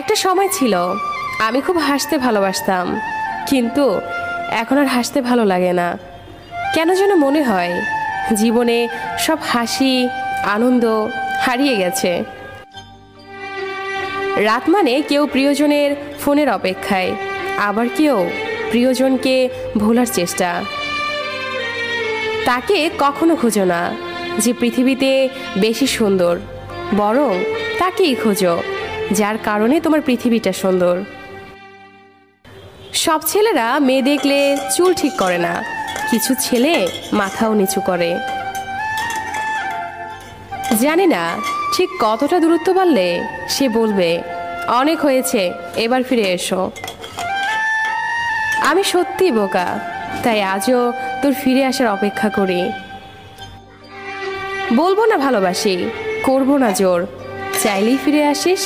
একটা সময় ছিল আমি খুব হাসতে ভালোবাসতাম, কিন্তু এখন আর হাসতে ভালো লাগে না। কেন যেন মনে হয় জীবনে সব হাসি আনন্দ হারিয়ে গেছে। রাত মানে কেউ প্রিয়জনের ফোনের অপেক্ষায়, আবার কেউ প্রিয়জনকে ভোলার চেষ্টা। তাকে কখনো খোঁজো না যে পৃথিবীতে বেশি সুন্দর, বরং তাকেই খোঁজো যার কারণে তোমার পৃথিবীটা সুন্দর। সব ছেলেরা মেয়ে দেখলে চুল ঠিক করে না, কিছু ছেলে মাথাও নিচু করে। জানি না ঠিক কতটা দূরত্ব বাড়লে সে বলবে অনেক হয়েছে, এবার ফিরে এসো। আমি সত্যি বোকা, তাই আজও তোর ফিরে আসার অপেক্ষা করি। বলবো না ভালোবাসি, করবো না জোর, চাইলেই ফিরে আসিস।